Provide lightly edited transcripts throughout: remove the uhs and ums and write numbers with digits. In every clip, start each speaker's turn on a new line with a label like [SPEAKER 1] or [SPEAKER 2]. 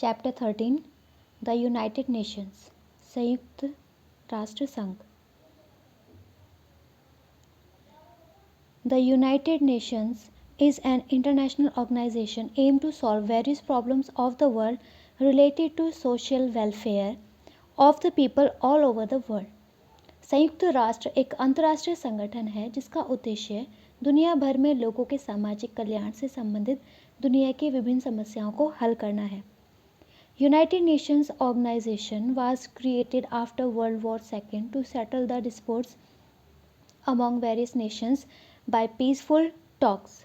[SPEAKER 1] Chapter 13 the United Nations संयुक्त राष्ट्र संघ। The United Nations is an international organization aimed to solve various problems of the world related to social welfare of the people all over the world. संयुक्त राष्ट्र एक अंतर्राष्ट्रीय संगठन है जिसका उद्देश्य दुनिया भर में लोगों के सामाजिक कल्याण से संबंधित दुनिया की विभिन्न समस्याओं को हल करना है। United Nations organization was created after World War II to settle the disputes among various nations by peaceful talks.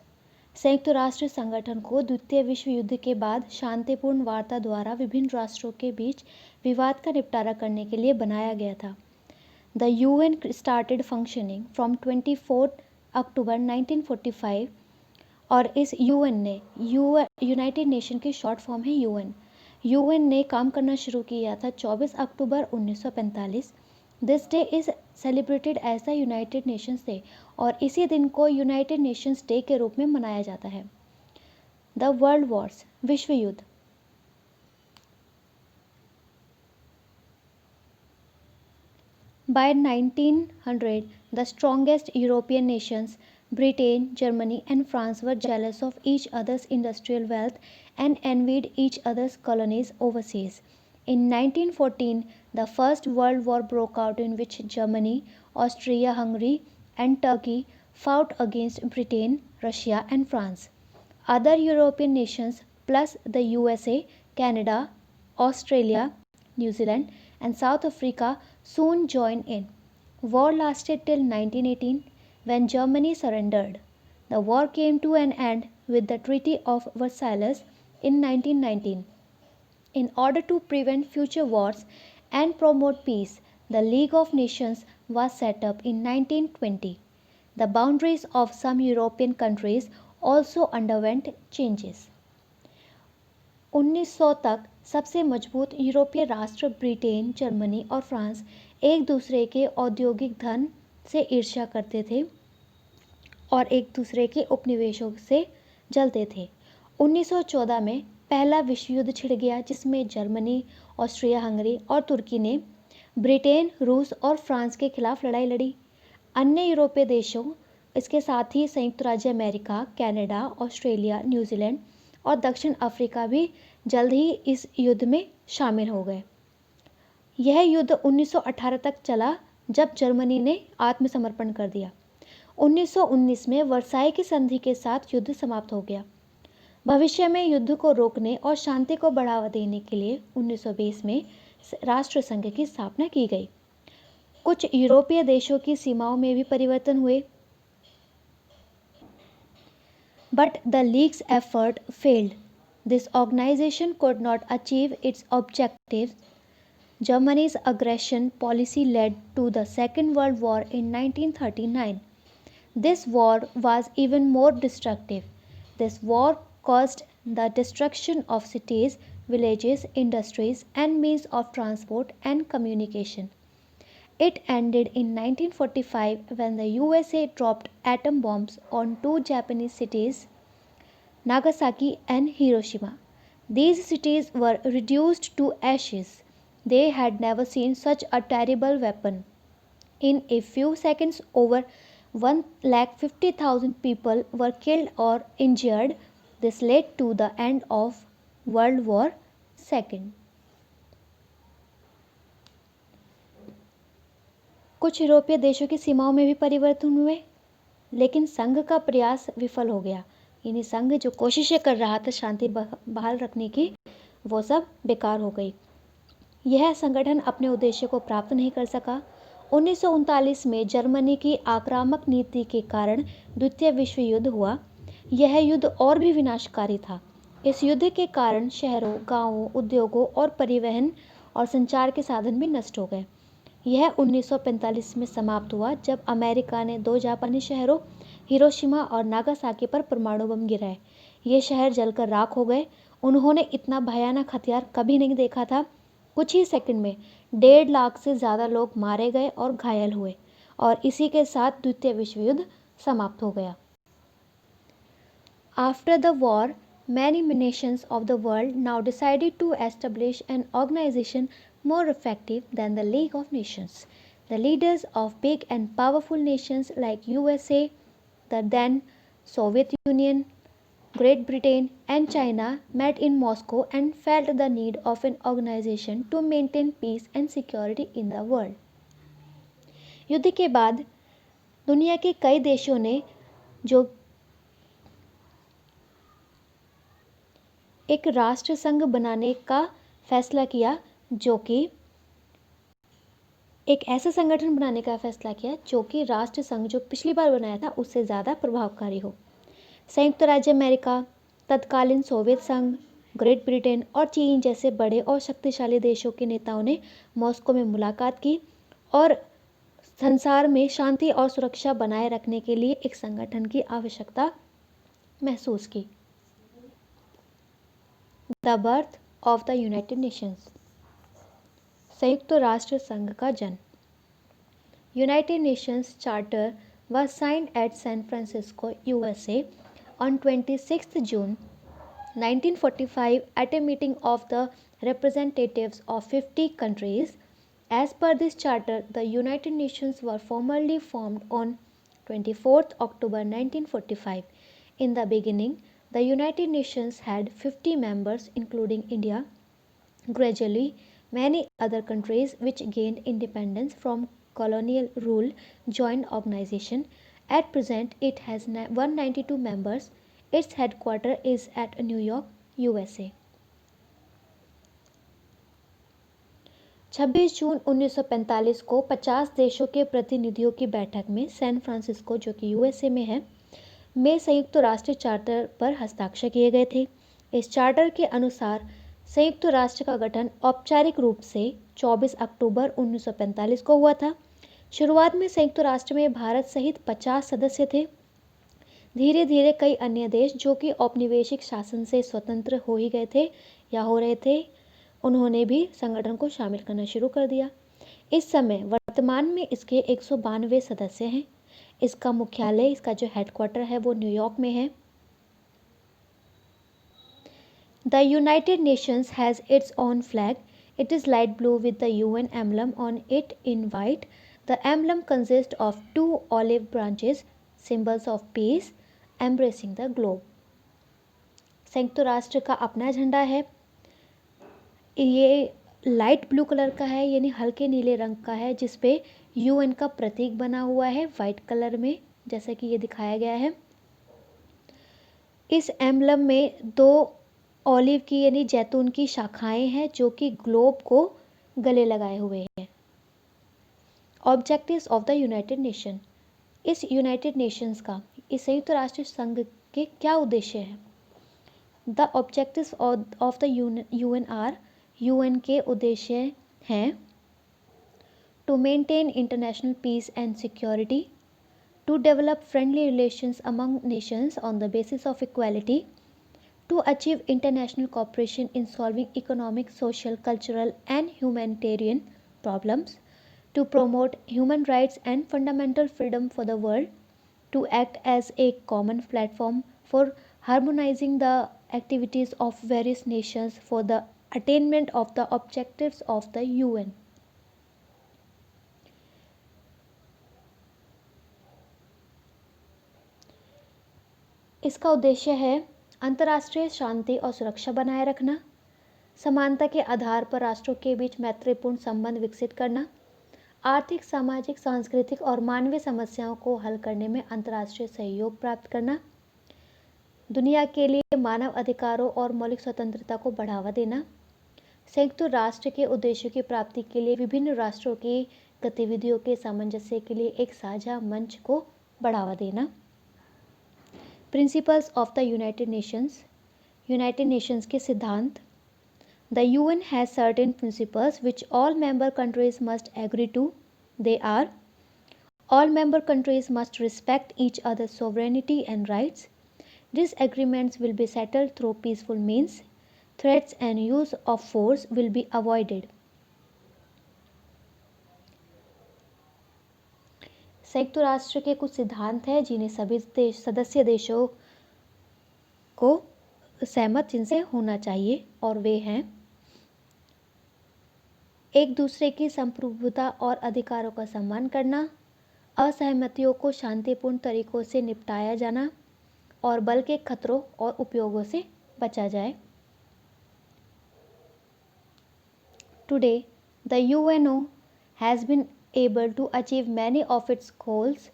[SPEAKER 1] संयुक्त राष्ट्र संगठन को द्वितीय विश्व युद्ध के बाद शांतिपूर्ण वार्ता द्वारा विभिन्न राष्ट्रों के बीच विवाद का निपटारा करने के लिए बनाया गया था। The UN started functioning from 24 अक्टूबर 1945 और इस UN ने यूनाइटेड नेशन की शॉर्ट फॉर्म है UN ने काम करना शुरू किया था 24 अक्टूबर 1945। This day is celebrated as the United Nations day और इसी दिन को यूनाइटेड नेशंस डे के रूप में मनाया जाता है। द वर्ल्ड वॉर्स विश्व युद्ध। By 1900, the strongest European nations, Britain, Germany, and France, were jealous of each other's industrial wealth and envied each other's colonies overseas. In 1914, the First World War broke out, in which Germany, Austria-Hungary, and Turkey fought against Britain, Russia, and France. Other European nations, plus the USA, Canada, Australia, New Zealand, and South Africa soon joined in. War lasted till 1918 when Germany surrendered. The war came to an end with the Treaty of Versailles in 1919. In order to prevent future wars and promote peace, the League of Nations was set up in 1920. The boundaries of some European countries also underwent changes. 1900 तक सबसे मजबूत यूरोपीय राष्ट्र Britain, Germany और France एक दूसरे के औद्योगिक धन से ईर्ष्या करते थे और एक दूसरे के उपनिवेशों से जलते थे। 1914 में पहला विश्व युद्ध छिड़ गया जिसमें जर्मनी, ऑस्ट्रिया हंगरी और तुर्की ने ब्रिटेन, रूस और फ्रांस के खिलाफ लड़ाई लड़ी। अन्य यूरोपीय देशों इसके साथ ही संयुक्त राज्य अमेरिका, कनाडा, ऑस्ट्रेलिया, न्यूजीलैंड और दक्षिण अफ्रीका भी जल्द ही इस युद्ध में शामिल हो गए। यह युद्ध 1918 तक चला जब जर्मनी ने आत्मसमर्पण कर दिया। 1919 में वर्साई की संधि के साथ युद्ध समाप्त हो गया। भविष्य में युद्ध को रोकने और शांति को बढ़ावा देने के लिए 1920 में राष्ट्र संघ की स्थापना की गई। कुछ यूरोपीय देशों की सीमाओं में भी परिवर्तन हुए, but the League's effort failed. This organization could not achieve its objectives. Germany's aggression policy led to the Second World War in 1939. This war was even more destructive. This war caused the destruction of cities, villages, industries, and means of transport and communication. It ended in 1945 when the USA dropped atom bombs on two Japanese cities, Nagasaki and Hiroshima. These cities were reduced to ashes. They had never seen such a terrible weapon. In a few seconds, over 150,000 people were killed or injured. This led to the end of World War II. कुछ यूरोपीय देशों की सीमाओं में भी परिवर्तन हुए, लेकिन संघ का प्रयास विफल हो गया। यानी संघ जो कोशिशें कर रहा था शांति बहाल रखने की, वो सब बेकार हो गई। यह संगठन अपने उद्देश्य को प्राप्त नहीं कर सका। 1939 में जर्मनी की आक्रामक नीति के कारण द्वितीय विश्व युद्ध हुआ। यह युद्ध और भी विनाशकारी था। इस युद्ध के कारण शहरों, गांवों, उद्योगों और परिवहन और संचार के साधन भी नष्ट हो गए। यह 1945 में समाप्त हुआ जब अमेरिका ने दो जापानी शहरों हिरोशिमा और नागासाकी पर परमाणु बम गिराए। ये शहर जलकर राख हो गए। उन्होंने इतना भयानक हथियार कभी नहीं देखा था। कुछ ही सेकंड में 1.5 लाख से ज़्यादा लोग मारे गए और घायल हुए और इसी के साथ द्वितीय विश्व युद्ध समाप्त हो गया। After the war, Many nations of the world now decided to establish an organization more effective than the League of Nations. The leaders of big and powerful nations like USA, the then Soviet Union, Great Britain, and China met in Moscow and felt the need of an organization to maintain peace and security in the world. युद्ध के बाद दुनिया के कई देशों ने जो एक राष्ट्र संघ बनाने का फैसला किया, जो कि एक ऐसा संगठन बनाने का फैसला किया जो कि राष्ट्र संघ जो पिछली बार बनाया था उससे ज़्यादा प्रभावकारी हो। संयुक्त राज्य अमेरिका, तत्कालीन सोवियत संघ, ग्रेट ब्रिटेन और चीन जैसे बड़े और शक्तिशाली देशों के नेताओं ने मॉस्को में मुलाकात की और संसार में शांति और सुरक्षा बनाए रखने के लिए एक संगठन की आवश्यकता महसूस की। The birth of the United Nations, संयुक्त राष्ट्र संघ का जन्म। United Nations charter was signed at San Francisco, USA on 26th June 1945 at a meeting of the representatives of 50 countries. As per this charter, the United Nations were formally formed on 24th October 1945. In the beginning, the United Nations had 50 members including India. Gradually, many other countries which gained independence from colonial rule joined organization. At present, it has 192 members. Its headquarters is at New York, USA. 26 जून 1945 को 50 देशों के प्रतिनिधियों की बैठक में San Francisco, जो कि USA में है, में संयुक्त राष्ट्र चार्टर पर हस्ताक्षर किए गए थे। इस चार्टर के अनुसार संयुक्त राष्ट्र का गठन औपचारिक रूप से 24 अक्टूबर 1945 को हुआ था। शुरुआत में संयुक्त राष्ट्र में भारत सहित 50 सदस्य थे। धीरे धीरे कई अन्य देश जो कि औपनिवेशिक शासन से स्वतंत्र हो ही गए थे या हो रहे थे, उन्होंने भी संगठन को शामिल करना शुरू कर दिया। इस समय वर्तमान में इसके 192 सदस्य हैं। इसका मुख्यालय, इसका जो हेडक्वार्टर है वो न्यूयॉर्क में है। The United Nations has its own flag. It is light blue with the UN emblem on it in white. The emblem consists of 2 olive branches, symbols of peace, embracing the globe. संयुक्त राष्ट्र का अपना झंडा है। ये light blue colour का है, यानी हल्के नीले रंग का है, जिसपे UN का प्रतीक बना हुआ है वाइट कलर में, जैसा कि ये दिखाया गया है। इस एम्बलम में 2 ऑलिव की यानी जैतून की शाखाएं हैं जो कि ग्लोब को गले लगाए हुए हैं। Objectives of the United Nation, इस यूनाइटेड नेशंस का, इस संयुक्त राष्ट्र संघ के क्या उद्देश्य हैं? The objectives of the UN are, UN के उद्देश्य हैं to maintain international peace and security, to develop friendly relations among nations on the basis of equality, to achieve international cooperation in solving economic, social, cultural, and humanitarian problems, to promote human rights and fundamental freedom for the world, to act as a common platform for harmonizing the activities of various nations for the attainment of the objectives of the UN. इसका उद्देश्य है अंतर्राष्ट्रीय शांति और सुरक्षा बनाए रखना, समानता के आधार पर राष्ट्रों के बीच मैत्रीपूर्ण संबंध विकसित करना, आर्थिक, सामाजिक, सांस्कृतिक और मानवीय समस्याओं को हल करने में अंतर्राष्ट्रीय सहयोग प्राप्त करना, दुनिया के लिए मानव अधिकारों और मौलिक स्वतंत्रता को बढ़ावा देना, संयुक्त राष्ट्र के उद्देश्यों की प्राप्ति के लिए विभिन्न राष्ट्रों की गतिविधियों के सामंजस्य के लिए एक साझा मंच को बढ़ावा देना। Principles of the United Nations के सिद्धांत। The UN has certain principles which all member countries must agree to. They are: all member countries must respect each other's sovereignty and rights. Disagreements will be settled through peaceful means. Threats and use of force will be avoided. संयुक्त राष्ट्र के कुछ सिद्धांत हैं जिन्हें सभी सदस्य देशों को सहमत जिनसे होना चाहिए, और वे हैं एक दूसरे की संप्रभुता और अधिकारों का सम्मान करना, असहमतियों को शांतिपूर्ण तरीकों से निपटाया जाना और बल के खतरों और उपयोगों से बचा जाए। Today, the UNO has been able to achieve many of its goals.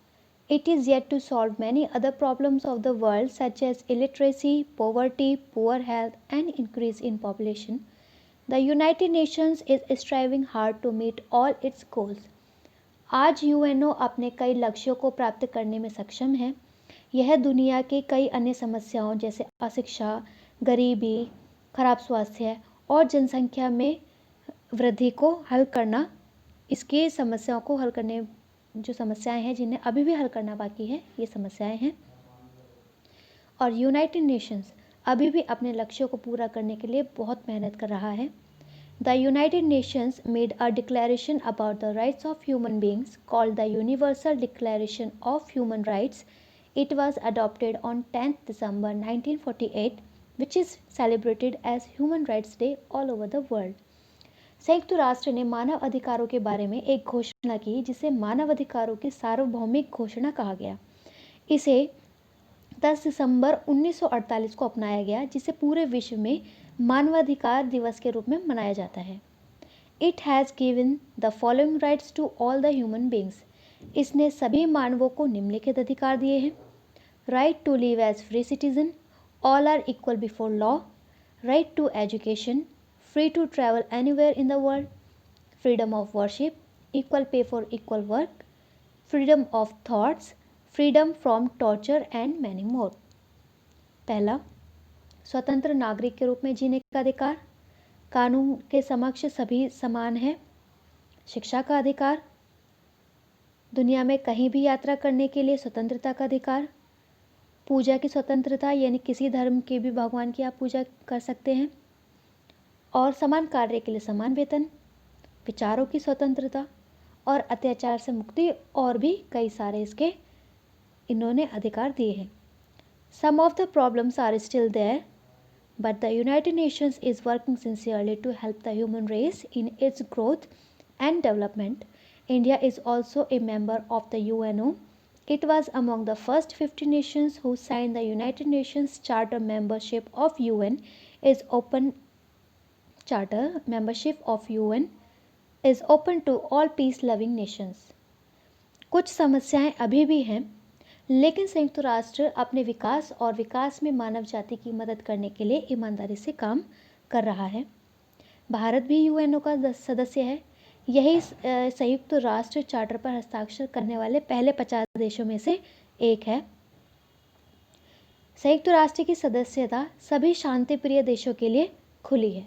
[SPEAKER 1] It is yet to solve many other problems of the world such as illiteracy, poverty, poor health, and increase in population. The United Nations is striving hard to meet all its goals. आज UNO अपने कई लक्ष्यों को प्राप्त करने में सक्षम है। यह दुनिया के कई अन्य समस्याओं जैसे अशिक्षा, गरीबी, खराब स्वास्थ्य और जनसंख्या में वृद्धि को हल करना, इसके समस्याओं को हल करने, जो समस्याएं हैं जिन्हें अभी भी हल करना बाकी है, ये समस्याएं हैं। और यूनाइटेड नेशंस अभी भी अपने लक्ष्यों को पूरा करने के लिए बहुत मेहनत कर रहा है। The United Nations made a declaration about the rights of human beings called the universal declaration of human rights. It was adopted on 10th December 1948, which is celebrated as Human Rights Day all over the world. संयुक्त राष्ट्र ने मानव अधिकारों के बारे में एक घोषणा की जिसे मानव अधिकारों की सार्वभौमिक घोषणा कहा गया। इसे 10 दिसंबर 1948 को अपनाया गया, जिसे पूरे विश्व में मानवाधिकार दिवस के रूप में मनाया जाता है। It has given the following rights to all the human beings. इसने सभी मानवों को निम्नलिखित अधिकार दिए हैं: right to live as free citizen, all are equal before law, right to education, free to travel anywhere in the world, freedom of worship, equal pay for equal work, freedom of thoughts, freedom from torture and many more. पहला, स्वतंत्र नागरिक के रूप में जीने का अधिकार, कानून के समक्ष सभी समान हैं, शिक्षा का अधिकार, दुनिया में कहीं भी यात्रा करने के लिए स्वतंत्रता का अधिकार, पूजा की स्वतंत्रता, यानी किसी धर्म के भी भगवान की आप पूजा कर सकते हैं, और समान कार्य के लिए समान वेतन, विचारों की स्वतंत्रता और अत्याचार से मुक्ति, और भी कई सारे इसके इन्होंने अधिकार दिए हैं। Some of the problems are still there, but the United Nations is working sincerely to help the human race in its growth and development. India is also a member of the UNO. It was among the first 50 nations who signed the United Nations Charter. Membership of UN is open to all peace-loving nations. कुछ समस्याएं अभी भी हैं, लेकिन संयुक्त राष्ट्र अपने विकास और विकास में मानव जाति की मदद करने के लिए ईमानदारी से काम कर रहा है। भारत भी यूएनओ का सदस्य है। यही संयुक्त राष्ट्र चार्टर पर हस्ताक्षर करने वाले पहले 50 देशों में से एक है। संयुक्त राष्ट्र की सदस्यता सभी शांतिप्रिय देशों के लिए खुली है।